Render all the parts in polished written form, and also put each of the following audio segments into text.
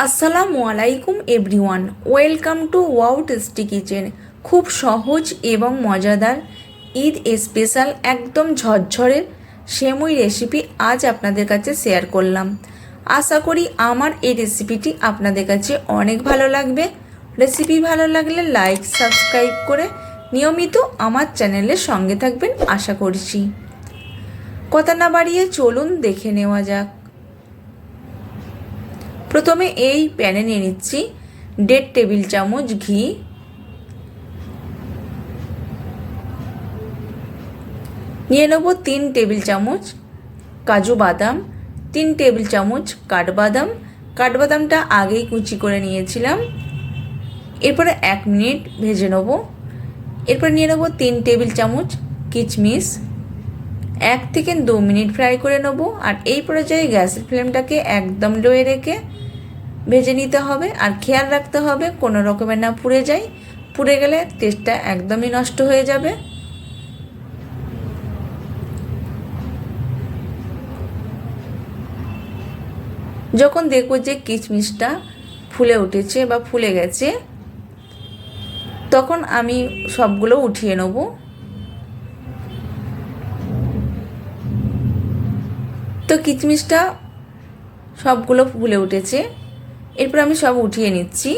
আসসালামু আলাইকুম everyone, welcome to wow tasty kitchen. খুব সহজ এবং মজাদার ঈদ স্পেশাল একদম ঝরঝরে সেমুই রেসিপি আজ আপনাদের কাছে শেয়ার করলাম। আশা করি আমার এই রেসিপিটি আপনাদের কাছে অনেক ভালো লাগবে। রেসিপি ভালো লাগলে লাইক সাবস্ক্রাইব করে নিয়মিত আমার চ্যানেলের সঙ্গে থাকবেন আশা করছি। কথা না বাড়িয়ে চলুন দেখে নেওয়া যাক। প্রথমে এই প্যানে নিয়ে নিচ্ছি 1.5 টেবিল চামচ ঘি, নিয়ে নেব 3 টেবিল চামচ কাজু বাদাম, 3 টেবিল চামচ কাঠবাদাম। কাঠবাদামটা আগেই কুচি করে নিয়েছিলাম। এরপরে 1 মিনিট ভেজে নেব। এরপর নিয়ে নেব 3 টেবিল চামচ কিশমিশ, 1 থেকে 2 মিনিট ফ্রাই করে নেব। আর এই পর্যায়ে গ্যাসের ফ্লেমটাকে একদম লোয়ে রেখে ভেজে নিতে হবে। আর খেয়াল রাখতে হবে কোনো রকমের না পুড়ে যায়, পুড়ে গেলে টেস্টটা একদমই নষ্ট হয়ে যাবে। যখন দেখব যে কিশমিশটা ফুলে উঠেছে বা ফুলে গেছে, তখন আমি সবগুলো উঠিয়ে নেব। তো কিশমিশটা সবগুলো ফুলে উঠেছে, এরপর আমি সব উঠিয়ে নিচ্ছি।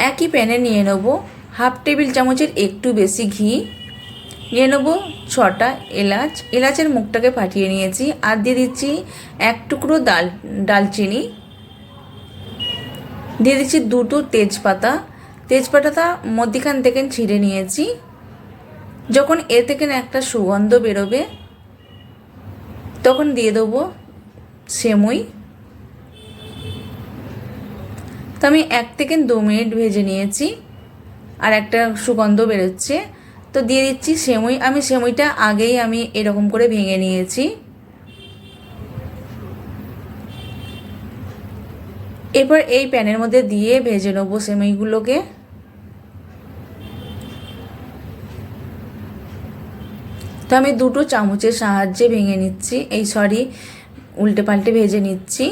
একই প্যানে নিয়ে নেব 1/2 টেবিল চামচের একটু বেশি ঘি, নিয়ে নেব 6টা এলাচ, এলাচের মুখটাকে ফাটিয়ে নিয়েছি। আর দিয়ে দিচ্ছি 1 টুকরো ডালচিনি, দিয়ে দিচ্ছি 2টো তেজপাতা। তেজপাতাটা মধ্যিখান থেকে ছিঁড়ে নিয়েছি। যখন এ থেকে একটা সুগন্ধ বেরোবে তখন দিয়ে দেবো সেমুই। তো আমি 1 থেকে 2 মিনিট ভেজে নিয়েছি আর একটা সুগন্ধ বেরোচ্ছে। তো দিয়ে দিচ্ছি সেমুই। আমি সেমুইটা আগেই এরকম করে ভেঙে নিয়েছি। এরপর এই প্যানের মধ্যে দিয়ে ভেজে নেবো সেমুইগুলোকে। তো আমি 2টো চামচের সাহায্যে ভেঙে নিচ্ছি, উল্টে পাল্টে ভেজে নিচ্ছি।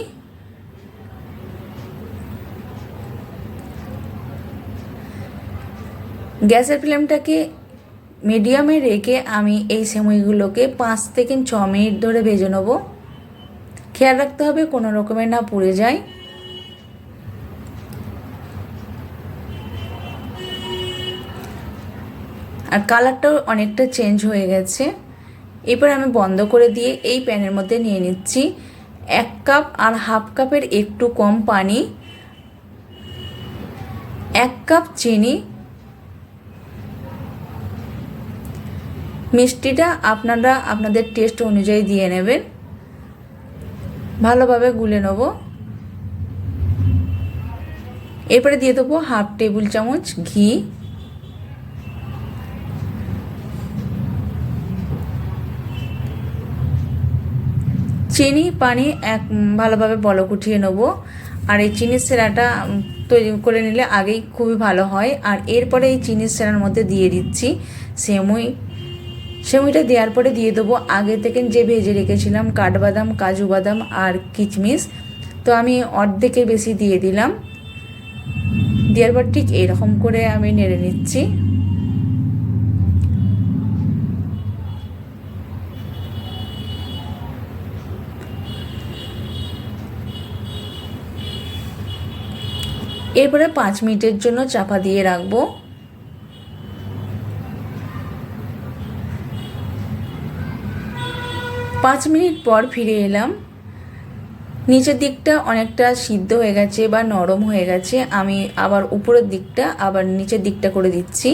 গ্যাসের ফ্লেমটাকে মিডিয়ামে রেখে আমি এই সেমুইগুলোকে 5 থেকে 6 মিনিট ধরে ভেজে নেব। খেয়াল রাখতে হবে কোনো রকমের না পুড়ে যায়। আর কালারটাও অনেকটা চেঞ্জ হয়ে গেছে। এরপর আমি বন্ধ করে দিয়ে এই প্যানের মধ্যে নিয়ে নিচ্ছি 1 কাপ আর 1/2 কাপের একটু কম পানি, 1 কাপ চিনি। মিষ্টিটা আপনারা আপনাদের টেস্ট অনুযায়ী দিয়ে নেবেন। ভালোভাবে গুলে নেব। এরপরে দিয়ে দেবো 1/2 টেবিল চামচ ঘি, চিনি, পানি ভালোভাবে বলক উঠিয়ে নেব। আর এই চিনির সেরাটা তৈরি করে নিলে আগেই খুবই ভালো হয়। আর এরপরে এই চিনির সেরার মধ্যে দিয়ে দিচ্ছি সেমুইটা দেওয়ার পরে দিয়ে দেবো আগে থেকে যে ভেজে রেখেছিলাম কাঠবাদাম, কাজু বাদাম আর কিশমিশ। তো আমি অর্ধেকের বেশি দিয়ে দিলাম। দেওয়ার পর ঠিক এরকম করে আমি নেড়ে নিচ্ছি। এরপরে 5 মিনিটের জন্য চাপা দিয়ে রাখবো। 5 মিনিট পর ফিরে এলাম। নিচের দিকটা অনেকটা সিদ্ধ হয়ে গেছে বা নরম হয়ে গেছে। আমি আবার উপরের দিকটা আবার নিচের দিকটা করে দিচ্ছি,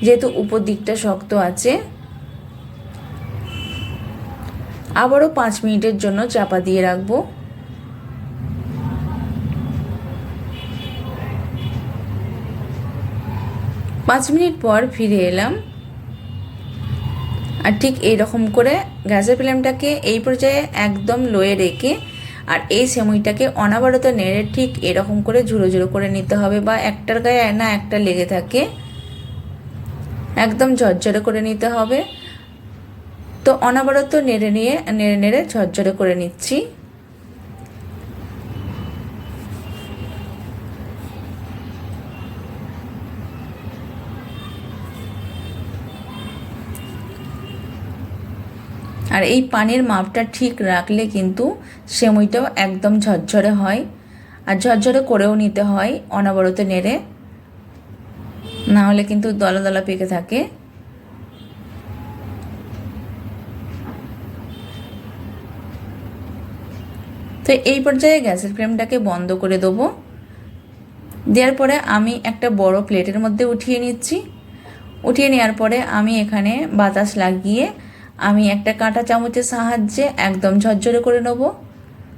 যেহেতু উপর দিকটা শক্ত আছে। আবারও 5 মিনিটের জন্য চাপা দিয়ে রাখবো। 5 মিনিট পর ফিরে এলাম। আর ঠিক এইরকম করে গ্যাসের ফ্লেমটাকে এই পর্যায়ে একদম লোয়ে রেখে আর এই সেমুইটাকে অনবরত নেড়ে ঠিক এরকম করে ঝুড়ো ঝুড়ো করে নিতে হবে, বা একটার গায়ে না একটা লেগে থাকে, একদম ঝরঝরে করে নিতে হবে। তো অনবরত নেড়ে নেড়ে ঝরঝরে করে নিচ্ছি। আর এই পানির মাপটা ঠিক রাখলে কিন্তু সেমুইটাও একদম ঝরঝরে হয়, আর ঝরঝরে করেও নিতে হয় অনবরত নেড়ে, না হলে কিন্তু দলা দলা পেকে থাকে। তো এই পর্যায়ে গ্যাসের ফ্লেমটাকে বন্ধ করে দেবো। দেওয়ার পরে আমি একটা বড় প্লেটের মধ্যে উঠিয়ে নিচ্ছি। উঠিয়ে নেওয়ার পরে আমি এখানে বাতাস লাগিয়ে আমি একটা কাঁটা চামচের সাহায্যে একদম ঝরঝরে করে নেব।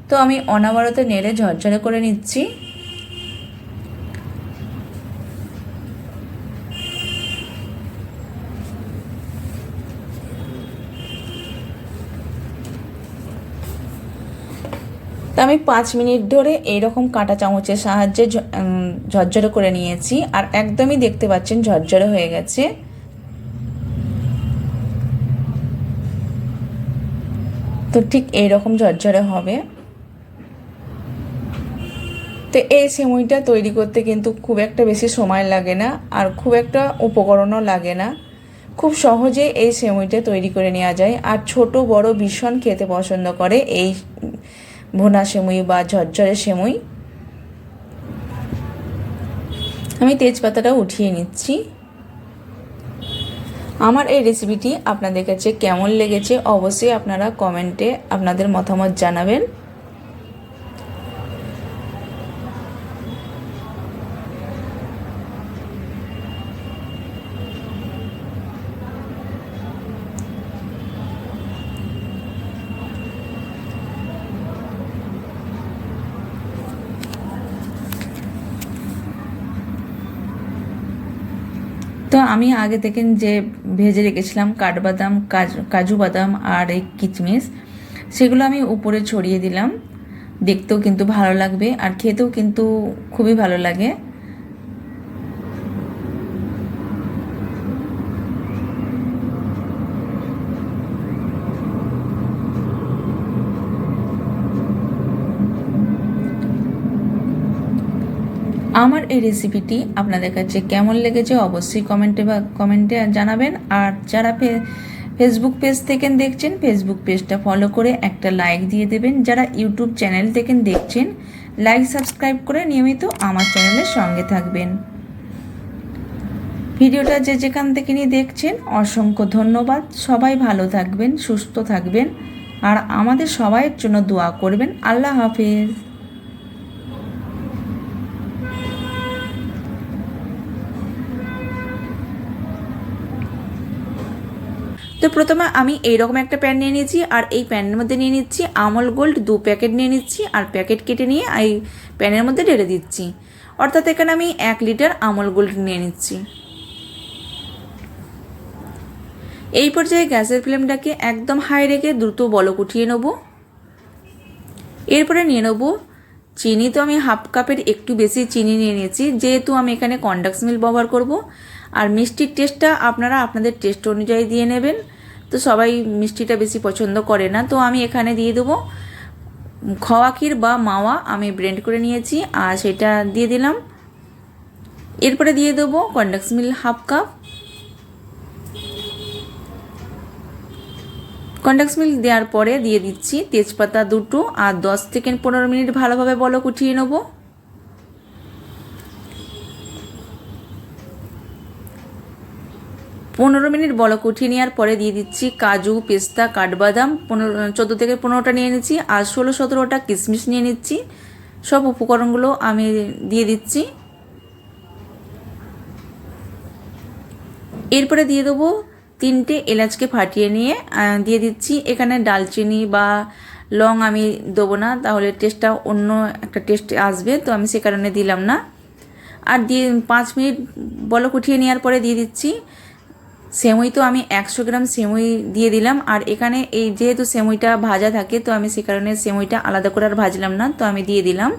তো আমি অনবরত নেড়ে ঝরঝরে করে নিচ্ছি। তো আমি 5 মিনিট ধরে এইরকম কাঁটা চামচের সাহায্যে ঝরঝরে করে নিয়েছি, আর একদমই দেখতে পাচ্ছেন ঝরঝরে হয়ে গেছে। তো ঠিক এইরকম ঝরঝরে হবে। তো এই সেমুইটা তৈরি করতে কিন্তু খুব একটা বেশি সময় লাগে না, আর খুব একটা উপকরণও লাগে না। খুব সহজে এই সেমুইটা তৈরি করে নেওয়া যায়, আর ছোট বড় ভীষণ খেতে পছন্দ করে এই ভুনা সেমুই বা ঝরঝরে সেমুই। আমি তেজপাতাটা উঠিয়ে নিচ্ছি। আমার এই রেসিপিটি আপনাদের কাছে কেমন লেগেছে অবশ্যই আপনারা কমেন্টে আপনাদের মতামত জানাবেন। তো আমি আগে থেকে যে ভেজে রেখেছিলাম কাঠবাদাম, কাজু বাদাম আর এই কিচমিচ, সেগুলো আমি উপরে ছড়িয়ে দিলাম। দেখতেও কিন্তু ভালো লাগবে আর খেতেও কিন্তু খুবই ভালো লাগে। আমার এই রেসিপিটি আপনাদের কাছে কেমন লেগেছে অবশ্যই কমেন্টে জানাবেন। আর যারা ফেসবুক পেজ থেকে দেখছেন ফেসবুক পেজটা ফলো করে একটা লাইক দিয়ে দেবেন। যারা ইউটিউব চ্যানেল থেকে দেখছেন লাইক সাবস্ক্রাইব করে নিয়মিত আমার চ্যানেলের সঙ্গে থাকবেন। ভিডিওটা যে যেখান থেকে নিয়ে দেখছেন অসংখ্য ধন্যবাদ। সবাই ভালো থাকবেন, সুস্থ থাকবেন, আর আমাদের সবাইয়ের জন্য দোয়া করবেন। আল্লাহ হাফেজ। তো প্রথমে আমি এইরকম একটা প্যান নিয়ে নিয়েছি, আর এই প্যানের মধ্যে নিয়ে নিচ্ছি আমল গোল্ড 2 প্যাকেট নিয়ে নিচ্ছি, আর প্যাকেট কেটে নিয়ে এই প্যানের মধ্যে ঢেলে দিচ্ছি। অর্থাৎ এখানে আমি 1 লিটার আমল গোল্ড নিয়ে নিচ্ছি। এই পর্যায়ে গ্যাসের ফ্লেমটাকে একদম হাই রেখে দ্রুত বলক উঠিয়ে নেব। এরপরে নিয়ে নেব চিনি। তো আমি হাফ কাপের একটু বেশি চিনি নিয়ে নিয়েছি, যেহেতু আমি এখানে কনডেন্স মিল্ক ব্যবহার করব। আর মিষ্টির টেস্টটা আপনারা আপনাদের টেস্ট অনুযায়ী দিয়ে নেবেন। তো সবাই মিষ্টিটা বেশি পছন্দ করে না, তো আমি এখানে দিয়ে দেবো খোয়া ক্ষীর বা মাওয়া আমি ব্লেন্ড করে নিয়েছি, আর সেটা দিয়ে দিলাম। এরপরে দিয়ে দেবো condensed milk half cup. Condensed milk দেওয়ার পরে দিয়ে দিচ্ছি তেজপাতা 2টো, আর 10 থেকে 15 মিনিট ভালোভাবে বলক উঠিয়ে নেব। পনেরো মিনিট বলক উঠিয়ে নেওয়ার পরে দিয়ে দিচ্ছি কাজু, পেস্তা, কাঠবাদাম 14 থেকে 15টা নিয়ে নিচ্ছি, আর 16-17টা কিশমিশ নিয়ে নিচ্ছি। সব উপকরণগুলো আমি দিয়ে দিচ্ছি। এরপরে দিয়ে দেবো 3টে এলাচকে ফাটিয়ে নিয়ে দিয়ে দিচ্ছি। এখানে ডালচিনি বা লং আমি দেবো না, তাহলে টেস্টটা অন্য একটা টেস্ট আসবে, তো আমি সে কারণে দিলাম না। আর দিয়ে 5 মিনিট বলক উঠিয়ে নেওয়ার পরে দিয়ে দিচ্ছি সেমই তো আমি 100 গ্রাম সেমই দিয়ে দিলাম। আর এখানে এই যেহেতু সেমইটা ভাজা থাকে, তো আমি সে কারণে সেমইটা আলাদা করে আর ভাজলাম না, তো আমি দিয়ে দিলাম।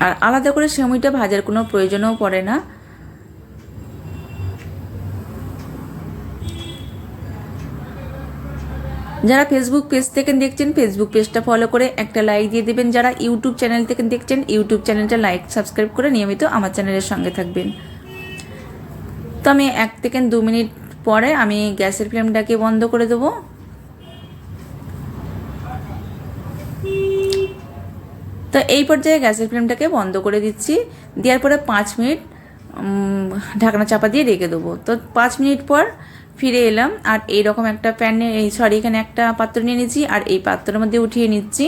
আর আলাদা করে সেমইটা ভাজার কোনো প্রয়োজনও পড়ে না। যারা ফেসবুক পেজ থেকে দেখছেন, ফেসবুক পেজটা ফলো করে একটা লাইক দিয়ে দেবেন। যারা ইউটিউব চ্যানেল থেকে দেখছেন, ইউটিউব চ্যানেলটা লাইক সাবস্ক্রাইব করে নিয়মিত আমার চ্যানেলের সঙ্গে থাকবেন। তো আমি 1 থেকে 2 মিনিট পরে আমি গ্যাসের ফ্লেমটাকে বন্ধ করে দেবো। তো এই পর্যায়ে গ্যাসের ফ্লেমটাকে বন্ধ করে দিচ্ছি। দেওয়ার পরে 5 মিনিট ঢাকনা চাপা দিয়ে রেখে দেবো। তো 5 মিনিট পর ফিরে এলাম, আর এইরকম একটা এখানে একটা পাত্র নিয়ে নিচ্ছি, আর এই পাত্রের মধ্যে উঠিয়ে নিচ্ছি।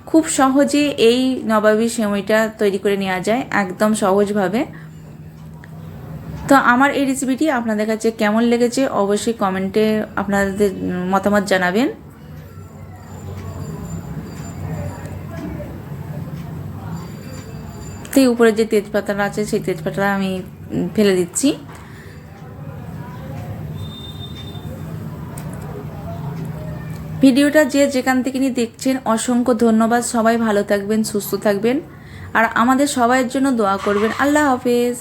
খুব সহজে এই নবাবী সেমাইটা তৈরি করে নেওয়া যায়, একদম সহজভাবে। তো আমার এই রেসিপিটি আপনাদের কাছে কেমন লেগেছে অবশ্যই কমেন্টে আপনাদের মতামত জানাবেন। তো উপরে যে তেজপাতাটা আছে সেই তেজপাতাটা আমি ফেলে দিচ্ছি। ভিডিওটা যে যেখান থেকে নিয়ে দেখছেন অসংখ্য ধন্যবাদ। সবাই ভালো থাকবেন, সুস্থ থাকবেন, আর আমাদের সবাইয়ের জন্য দোয়া করবেন। আল্লাহ হাফেজ।